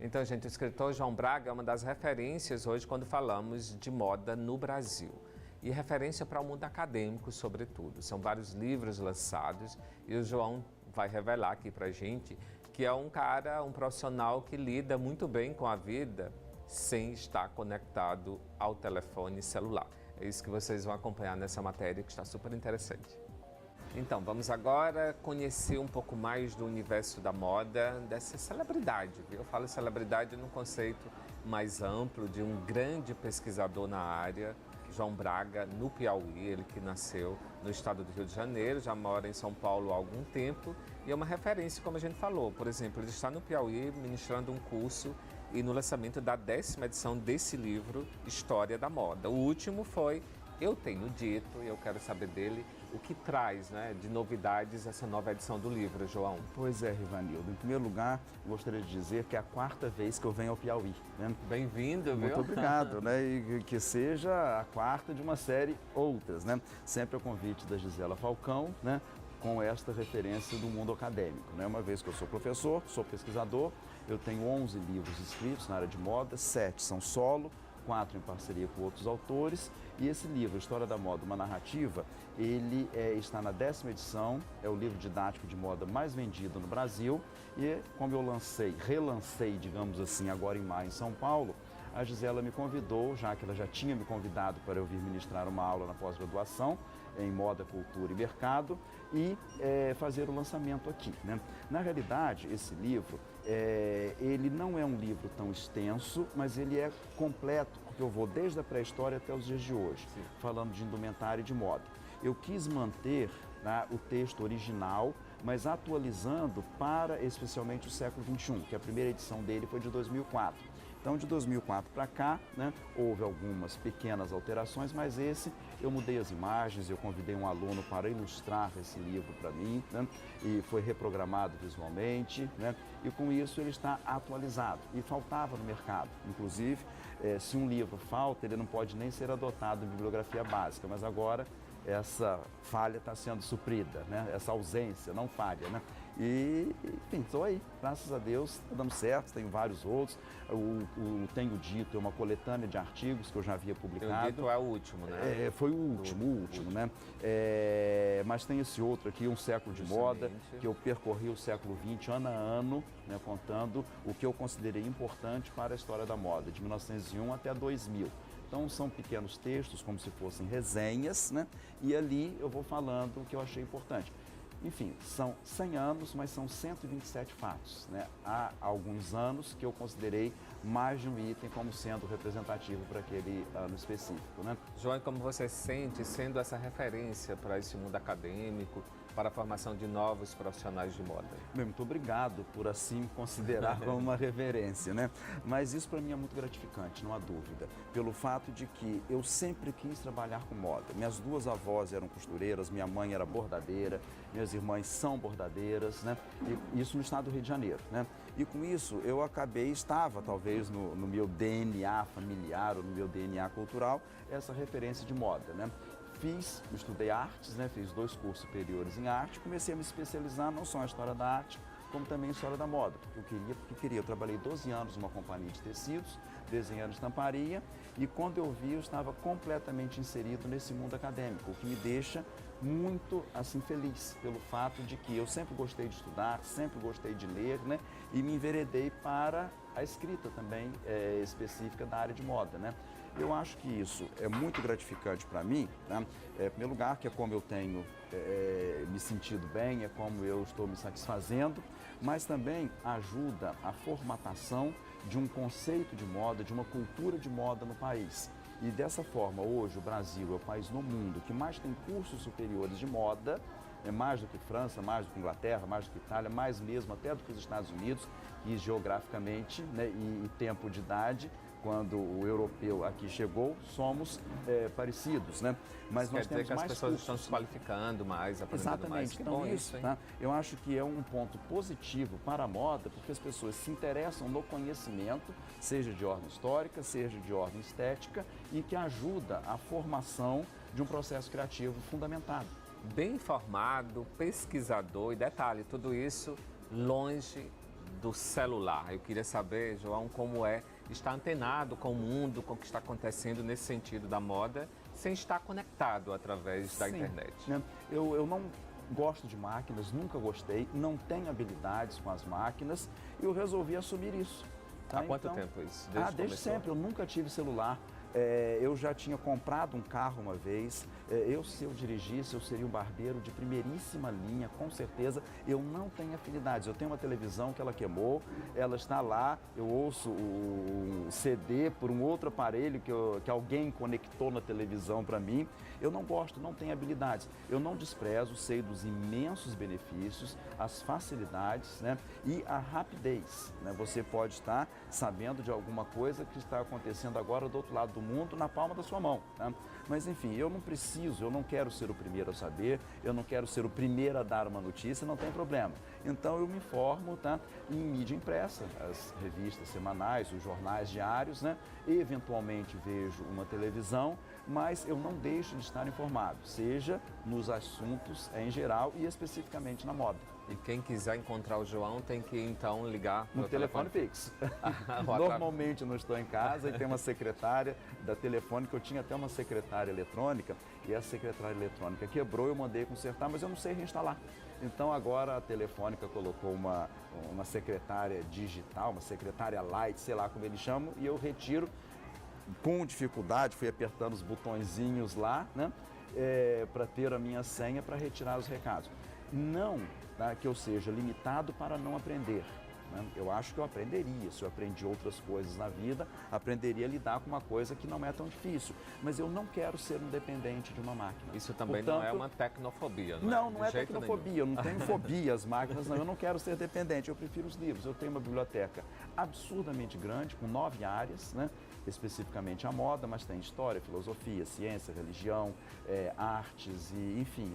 Então, gente, o escritor João Braga é uma das referências hoje quando falamos de moda no Brasil. E referência para o mundo acadêmico, sobretudo. São vários livros lançados e o João vai revelar aqui para a gente que é um cara, um profissional que lida muito bem com a vida sem estar conectado ao telefone celular. É isso que vocês vão acompanhar nessa matéria que está super interessante. Então, vamos agora conhecer um pouco mais do universo da moda, dessa celebridade. Eu falo celebridade num conceito mais amplo de um grande pesquisador na área, João Braga, no Piauí, ele que nasceu no estado do Rio de Janeiro, já mora em São Paulo há algum tempo e é uma referência, como a gente falou. Por exemplo, ele está no Piauí ministrando um curso e no lançamento da 10ª edição desse livro, História da Moda. O último foi Eu Tenho Dito, e eu quero saber dele o que traz, né, de novidades essa nova edição do livro, João. Pois é, Rivanildo. Em primeiro lugar, gostaria de dizer que é a 4ª vez que eu venho ao Piauí. Né? Bem-vindo, viu? Muito obrigado, né? E que seja a 4ª de uma série outras, né? Sempre ao convite da Gisela Falcão, né? Com esta referência do mundo acadêmico, né? Uma vez que eu sou professor, sou pesquisador, eu tenho 11 livros escritos na área de moda, 7 são solo, 4 em parceria com outros autores, e esse livro, História da Moda, uma narrativa, ele está na 10ª edição, é o livro didático de moda mais vendido no Brasil, e como eu relancei, digamos assim, agora em maio em São Paulo, a Gisela me convidou, já que ela já tinha me convidado para eu vir ministrar uma aula na pós-graduação, em Moda, Cultura e Mercado, e fazer o lançamento aqui. Né? Na realidade, esse livro, ele não é um livro tão extenso, mas ele é completo, porque eu vou desde a pré-história até os dias de hoje, sim, falando de indumentária e de moda. Eu quis manter, né, o texto original, mas atualizando para especialmente o século XXI, que a primeira edição dele foi de 2004. Então, de 2004 para cá, né, houve algumas pequenas alterações, mas esse eu mudei as imagens, eu convidei um aluno para ilustrar esse livro para mim, né, e foi reprogramado visualmente, né, e com isso ele está atualizado. E faltava no mercado, inclusive, se um livro falta, ele não pode nem ser adotado em bibliografia básica, mas agora essa falha está sendo suprida, né, essa ausência, não falha, né. E, enfim, estou aí, graças a Deus, está dando certo, tenho vários outros. O Tenho Dito é uma coletânea de artigos que eu já havia publicado. Tenho Dito é o último, né? Foi o último, né? Mas tem esse outro aqui, Um Século de Moda, que eu percorri o século XX ano a ano, né, contando o que eu considerei importante para a história da moda, de 1901 até 2000. Então são pequenos textos, como se fossem resenhas, né? E ali eu vou falando o que eu achei importante. Enfim, são 100 anos, mas são 127 fatos, né? Há alguns anos que eu considerei mais de um item como sendo representativo para aquele ano específico, né? João, como você sente sendo essa referência para esse mundo acadêmico, para a formação de novos profissionais de moda? Muito obrigado por assim me considerar como uma referência, né? Mas isso para mim é muito gratificante, não há dúvida, pelo fato de que eu sempre quis trabalhar com moda. Minhas duas avós eram costureiras, minha mãe era bordadeira, minhas irmãs são bordadeiras, né? E isso no estado do Rio de Janeiro, né? E com isso eu estava talvez no meu DNA familiar ou no meu DNA cultural, essa referência de moda, né? Estudei artes, né? Fiz 2 cursos superiores em arte, comecei a me especializar não só na história da arte, como também em história da moda, porque eu queria. Eu trabalhei 12 anos numa companhia de tecidos, desenhando estamparia, e quando eu vi, eu estava completamente inserido nesse mundo acadêmico, o que me deixa muito assim feliz pelo fato de que eu sempre gostei de estudar, sempre gostei de ler, né? E me enveredei para a escrita também específica da área de moda, né? Eu acho que isso é muito gratificante para mim, né? Em primeiro lugar, que é como eu tenho me sentido bem, é como eu estou me satisfazendo, mas também ajuda a formatação de um conceito de moda, de uma cultura de moda no país. E dessa forma, hoje o Brasil é o país no mundo que mais tem cursos superiores de moda, mais do que França, mais do que Inglaterra, mais do que Itália, mais mesmo até do que os Estados Unidos, que geograficamente, né, e tempo de idade, quando o europeu aqui chegou, somos parecidos, né? Mas nós temos mais cursos. Quer dizer que as pessoas estão se qualificando mais, aprendendo mais. Exatamente. Então isso, tá? Eu acho que é um ponto positivo para a moda, porque as pessoas se interessam no conhecimento, seja de ordem histórica, seja de ordem estética, e que ajuda a formação de um processo criativo fundamentado. Bem informado, pesquisador, e detalhe, tudo isso longe do celular. Eu queria saber, João, como é estar antenado com o mundo, com o que está acontecendo nesse sentido da moda, sem estar conectado através da internet. Né? Eu não gosto de máquinas, nunca gostei, não tenho habilidades com as máquinas e eu resolvi assumir isso. Tá? Há quanto tempo isso? Desde sempre, eu nunca tive celular. Eu já tinha comprado um carro uma vez. Se eu dirigisse, eu seria um barbeiro de primeiríssima linha, com certeza. Eu não tenho afinidades. Eu tenho uma televisão que ela queimou, ela está lá, eu ouço o CD por um outro aparelho que alguém conectou na televisão para mim. Eu não gosto, não tenho habilidades. Eu não desprezo, sei dos imensos benefícios, as facilidades, né, e a rapidez. Né? Você pode estar sabendo de alguma coisa que está acontecendo agora do outro lado do mundo, na palma da sua mão. Né? Mas enfim, eu não preciso, eu não quero ser o primeiro a saber, eu não quero ser o primeiro a dar uma notícia, não tem problema. Então eu me informo, tá, em mídia impressa, as revistas semanais, os jornais diários, né? Eventualmente vejo uma televisão, mas eu não deixo de estar informado, seja nos assuntos em geral e especificamente na moda. E quem quiser encontrar o João tem que então ligar no telefone fixo. Normalmente eu não estou em casa e tem uma secretária da Telefônica. Eu tinha até uma secretária eletrônica e a secretária eletrônica quebrou, eu mandei consertar, mas eu não sei reinstalar. Então agora a Telefônica colocou uma secretária digital, uma secretária light, sei lá como eles chamam, e eu retiro com dificuldade, fui apertando os botõezinhos lá, né, para ter a minha senha para retirar os recados. Não, tá, que eu seja limitado para não aprender. Né? Eu acho que eu aprenderia, se eu aprendi outras coisas na vida, aprenderia a lidar com uma coisa que não é tão difícil. Mas eu não quero ser um dependente de uma máquina. Isso também não é uma tecnofobia, não é? Não é tecnofobia, eu não tenho fobia às máquinas, não. Eu não quero ser dependente, eu prefiro os livros. Eu tenho uma biblioteca absurdamente grande, com 9 áreas, né? Especificamente a moda, mas tem história, filosofia, ciência, religião, artes e, enfim,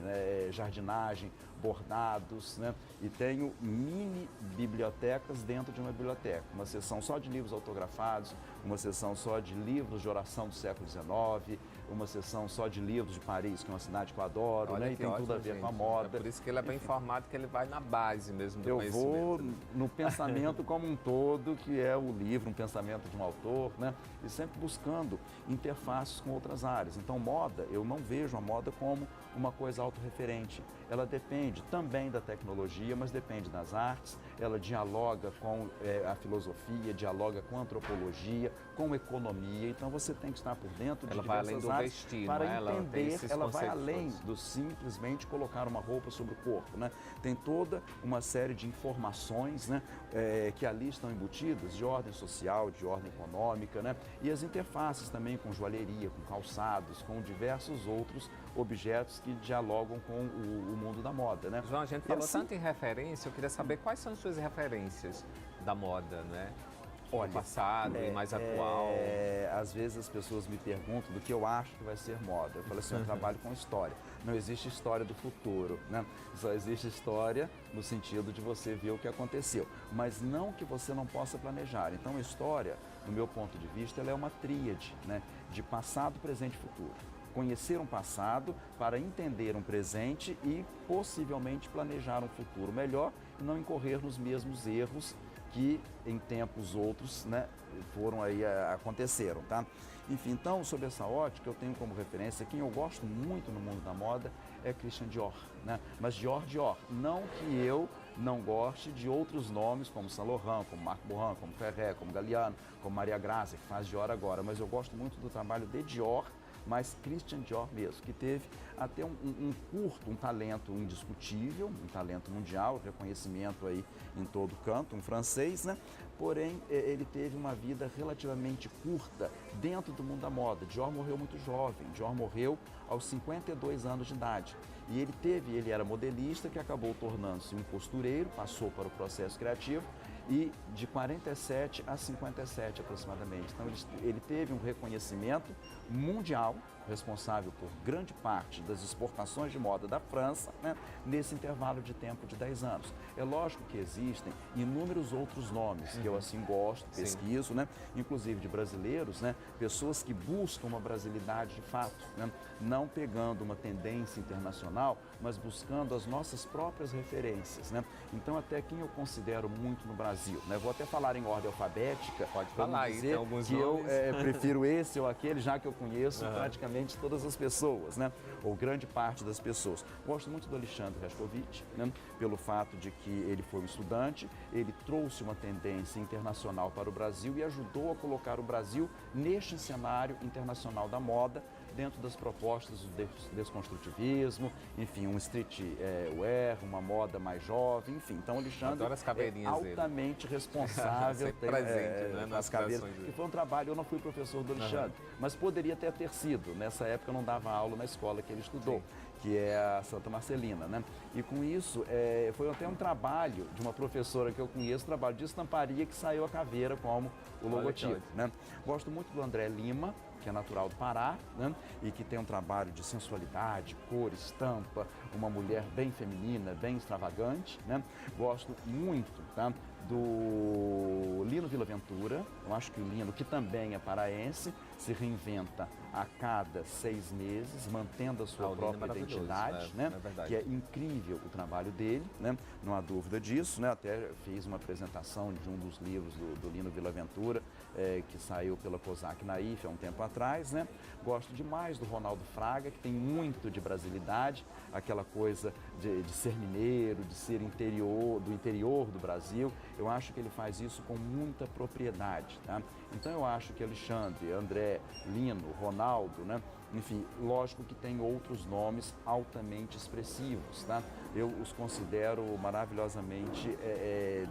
jardinagem, bordados, né? E tenho mini bibliotecas dentro de uma biblioteca. Uma seção só de livros autografados, uma seção só de livros de oração do século XIX, uma seção só de livros de Paris, que é uma cidade que eu adoro, né? E tem tudo a ver com a moda. É por isso que ele é bem informado, que ele vai na base mesmo do conhecimento. Eu vou no pensamento como um todo, que é o livro, um pensamento de um autor, né? E sempre buscando interfaces com outras áreas. Então, moda, eu não vejo a moda como uma coisa autorreferente. Ela depende também da tecnologia, mas depende das artes, ela dialoga com a filosofia, dialoga com a antropologia, com a economia. Então, você tem que estar por dentro de diversas artes para entender. Ela vai além do simplesmente colocar uma roupa sobre o corpo, né? Tem toda uma série de informações, né, que ali estão embutidas, de ordem social, de ordem econômica, né? E as interfaces também com joalheria, com calçados, com diversos outros objetos que dialogam com o mundo da moda, né? João, a gente falou tanto em referência, eu queria saber quais são as suas referências da moda, né? Olha, passado e mais atual. Às vezes as pessoas me perguntam do que eu acho que vai ser moda. Eu falo assim, eu trabalho com história. Não existe história do futuro, né? Só existe história no sentido de você ver o que aconteceu, mas não que você não possa planejar. Então a história, no meu ponto de vista, ela é uma tríade, né, de passado, presente e futuro. Conhecer um passado para entender um presente e possivelmente planejar um futuro melhor e não incorrer nos mesmos erros que em tempos outros, né, aconteceram, tá? Enfim, então, sob essa ótica, eu tenho como referência, quem eu gosto muito no mundo da moda é Christian Dior, né? Mas Dior, não que eu não goste de outros nomes como Saint Laurent, como Marc Bohan, como Ferré, como Galliano, como Maria Grazia, que faz Dior agora, mas eu gosto muito do trabalho de Dior, mas Christian Dior mesmo, que teve até um talento indiscutível, um talento mundial, reconhecimento aí em todo canto, um francês, né? Porém, ele teve uma vida relativamente curta dentro do mundo da moda. Dior morreu muito jovem, Dior morreu aos 52 anos de idade. E ele era modelista que acabou tornando-se um costureiro, passou para o processo criativo e de 47 a 57 aproximadamente. Então ele teve um reconhecimento mundial responsável por grande parte das exportações de moda da França, né, nesse intervalo de tempo de 10 anos. É lógico que existem inúmeros outros nomes que eu assim gosto, pesquiso, né, inclusive de brasileiros, né, pessoas que buscam uma brasilidade de fato, né, não pegando uma tendência internacional, mas buscando as nossas próprias referências, né? Então, até quem eu considero muito no Brasil, né? Vou até falar em ordem alfabética. Pode falar aí, tem alguns que nomes. eu prefiro esse ou aquele, já que eu conheço praticamente todas as pessoas, né? Ou grande parte das pessoas. Gosto muito do Alexandre Rescovitch, né? Pelo fato de que ele foi um estudante, ele trouxe uma tendência internacional para o Brasil e ajudou a colocar o Brasil neste cenário internacional da moda, dentro das propostas do desconstrutivismo, enfim, um streetwear, uma moda mais jovem, enfim. Então, o Alexandre é altamente responsável nas caveiras, que foi um trabalho, eu não fui professor do Alexandre, mas poderia até ter sido. Nessa época eu não dava aula na escola que ele estudou, que é a Santa Marcelina, né? E com isso, foi até um trabalho de uma professora que eu conheço, trabalho de estamparia, que saiu a caveira como o logotipo, né? Gosto muito do André Lima, que é natural do Pará, né? E que tem um trabalho de sensualidade, cor, estampa, uma mulher bem feminina, bem extravagante, né? Gosto muito, tá, do Lino Villaventura. Eu acho que o Lino, que também é paraense, se reinventa a cada 6 meses, mantendo a sua própria identidade, né? Que é incrível o trabalho dele, né? Não há dúvida disso, né? Até fiz uma apresentação de um dos livros do Lino Villaventura, que saiu pela Cosac Naif há um tempo atrás, né? Gosto demais do Ronaldo Fraga, que tem muito de brasilidade, aquela coisa de ser mineiro, de ser do interior do Brasil. Eu acho que ele faz isso com muita propriedade, tá? Então eu acho que Alexandre, André, Lino, Ronaldo, né? Enfim, lógico que tem outros nomes altamente expressivos, tá? Eu os considero maravilhosamente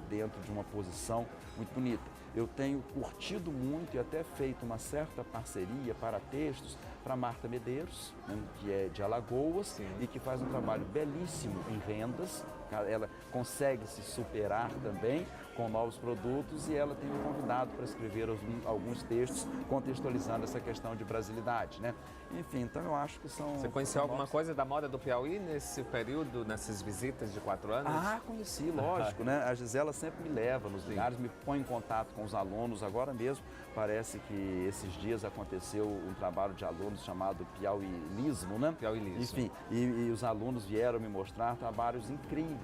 dentro de uma posição muito bonita. Eu tenho curtido muito e até feito uma certa parceria para textos para Marta Medeiros, né, que é de Alagoas e que faz um trabalho belíssimo em vendas. Ela consegue se superar também com novos produtos e ela tem me convidado para escrever alguns textos contextualizando essa questão de brasilidade, né? Enfim, então eu acho que são... Você conheceu alguma coisa da moda do Piauí nesse período, nessas visitas de 4 anos? Ah, conheci, lógico, né? A Gisela sempre me leva nos lugares, me põe em contato com os alunos. Agora mesmo, parece que esses dias aconteceu um trabalho de alunos chamado Piauilismo, né? Piauilismo. Enfim, e os alunos vieram me mostrar trabalhos incríveis,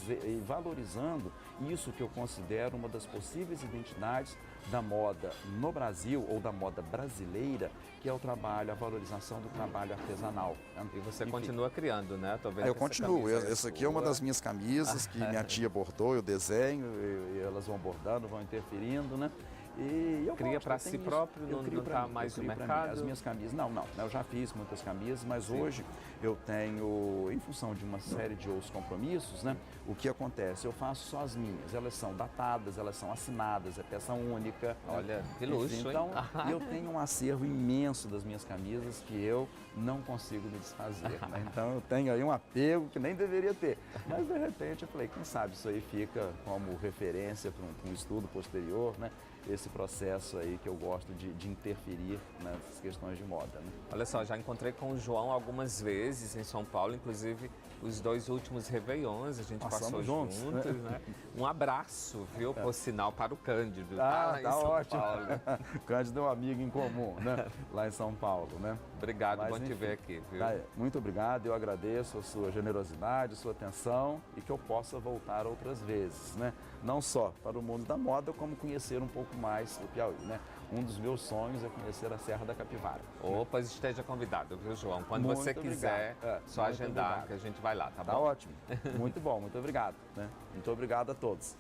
e valorizando isso que eu considero uma das possíveis identidades da moda no Brasil, ou da moda brasileira, que é o trabalho, a valorização do trabalho artesanal. Né? E você continua criando, né? Tô vendo eu continuo. Essa aqui é uma das minhas camisas que minha tia bordou, eu desenho, e elas vão bordando, vão interferindo, né? E eu cria para si próprio, não está mais no mercado? As minhas camisas, não, eu já fiz muitas camisas, mas hoje eu tenho, em função de uma série de outros compromissos, né? O que acontece? Eu faço só as minhas, elas são datadas, elas são assinadas, é peça única. Olha, que luxo, enfim, então, eu tenho um acervo imenso das minhas camisas que eu não consigo me desfazer, né? Então eu tenho aí um apego que nem deveria ter, mas de repente eu falei, quem sabe isso aí fica como referência para um estudo posterior, né? Esse processo aí que eu gosto de interferir nessas questões de moda, né? Olha só, já encontrei com o João algumas vezes em São Paulo, inclusive os 2 últimos Réveillons, a gente passou juntos, né? Um abraço, viu, por sinal, para o Cândido. Tá ótimo. O Cândido é um amigo em comum, né? Lá em São Paulo, né? Obrigado, bom te ver aqui, viu? Muito obrigado, eu agradeço a sua generosidade, a sua atenção e que eu possa voltar outras vezes, né? Não só para o mundo da moda, como conhecer um pouco mais o Piauí, né? Um dos meus sonhos é conhecer a Serra da Capivara. Opa, esteja convidado, viu, João? Quando você quiser, só agendar que a gente vai lá, tá bom? Tá ótimo. Muito bom, muito obrigado, né? Muito obrigado a todos.